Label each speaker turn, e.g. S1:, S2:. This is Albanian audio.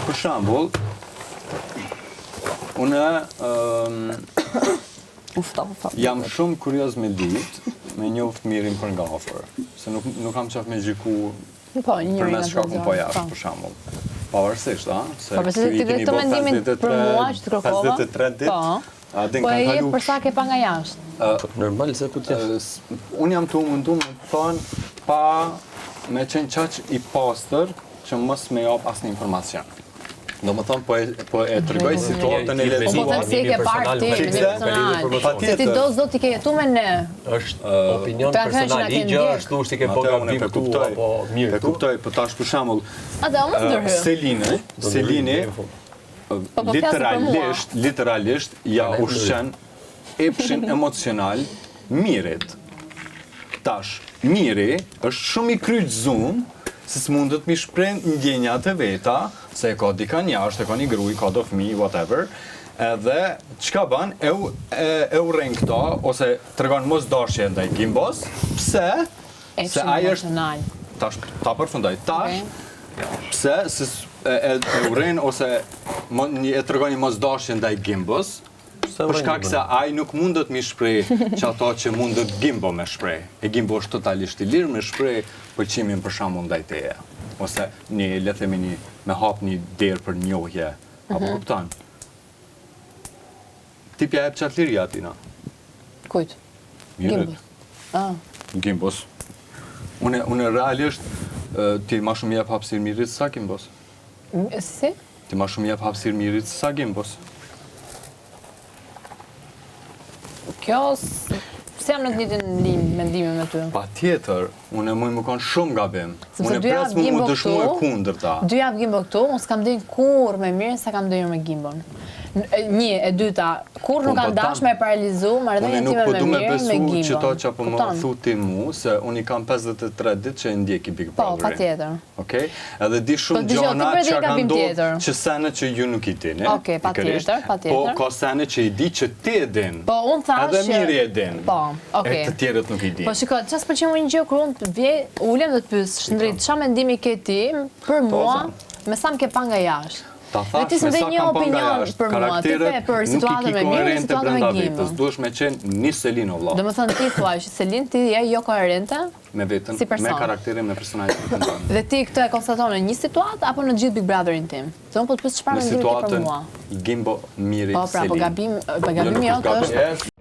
S1: Për shembull, unë jam shumë kurioz me ditë, me njoft mirin për nga afër, se nuk kam qef me gjiku përmes shkakun po jashtë, për shembull. Pavarësisht, se
S2: ti vetë mendimin për mua që të kërkova.
S1: 53 ditë.
S2: Po e jep për sa ke pa nga jashtë.
S3: Normal se po të
S1: Unë jam të mundu me thonë pa me qenë qaq i pastër që mos me jap asnjë informacion. Do më thonë, po e tregoj situatën e
S2: Po them si e ke parë ti, personal. Se ti do t'i ke jetu me ne.
S3: Është opinion personal, i gjë është thjesht i ke bë gabim këtu apo mirë.
S1: E kuptoj, po tash për shembull,
S2: ndërhy.
S1: Selini literalisht ja ushqen epshin emocional mirit. Tash, miri është shumë i kryqëzuar se s'mundet mi shpreh ndjenjat e veta, se e ka dikan jashtë, e ka një gruj, ka do fëmijë, whatever, edhe çka bën, e urren këta, ose tregon mos dashje ndaj Gimbos, pse? Se ai është tash ta përfundoj. Tash pse e urren ose e tregon një mos dashje ndaj Gimbos, për shkak se ai nuk mundet mi shpreh që ato që mundet Gimbo me shpreh. E Gimbo është totalisht i lirë me shpreh pëlqimin për shembull ndaj teje. Ose le të themi me hap një derë për njohje. Apo kupton? Ti pja jep qatë liria atina.
S2: Kujt?
S1: Gimbos. Gimbos. Unë realisht ti ma shumë jep hapësirë mirit sa Gimbos.
S2: Si?
S1: Ti ma shumë jep hapësirë mirit sa Gimbos.
S2: Kjo, se jam në të njëjtin mendime me ty.
S1: Pa tjetër, unë më kanë shumë gabim.
S2: Sepse
S1: Unë pres mu dëshmu e kundërta.
S2: 2 javë Gimbo këtu, unë s'kam dënë kur me mirë sa kam dënur me Gimbon. Një, e dyta, kur nuk kam dash me paralizu, marrëdhënien time me mirë me Gimbon.
S1: Unë nuk po du me besu që to që po më thuti mu, se unë i kam 53 ditë që e ndjeki Big Brotherin.
S2: Po, pa tjetër.
S1: Okej? Edhe di shumë gjona që ka ndodhur që sene që ju nuk i dini.
S2: Okej, pa tjetër, pa tjetër.
S1: Po, ka sene që i di që ti e din.
S2: Po, unë thash
S1: edhe miri e din.
S2: Po, okej.
S1: E të tjerët nuk i din.
S2: Po, shiko, çfarë pëlqen një gjë kur unë ulem dhe të pyes, Shndrit, çfarë mendimi ke ti për mua, me sa më ke pa nga jashtë?
S1: Ta thash me sa kam pa nga jashtë, karakterët nuk i ki koherente brenda vetës, duhesh me qenë një Selin o vlla.
S2: Do më thënë ti thua që Selin ti je jo koherente?
S1: Me veten, me karakterin, me personalitetin tënd.
S2: Dhe ti këtë e konstaton në një situatë apo në gjithë Big Brotherin tim? Se unë po të pyes çfarë mendimi ke për mua?
S1: Gimbo miri Selin.
S2: Po pra, po gabimi jote është